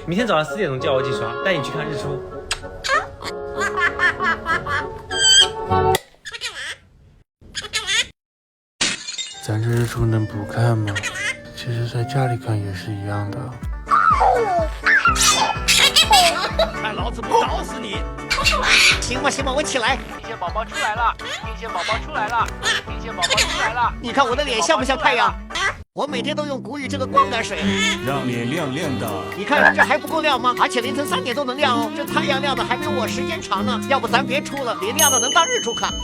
明天早上4点钟叫我起床，带你去看日出。咱这日出能不看吗？其实在家里看也是一样的。看老子不搞死你！行吧行吧，我起来。天线宝宝出来了，天线宝宝出来了，天线宝宝出来了。你看我的脸像不像太阳？我每天都用谷雨这个光感水，让脸亮亮的。你看这还不够亮吗？而且凌晨3点都能亮哦，这太阳亮的还没我时间长呢。要不咱别出了，连亮的能当日出看。啊！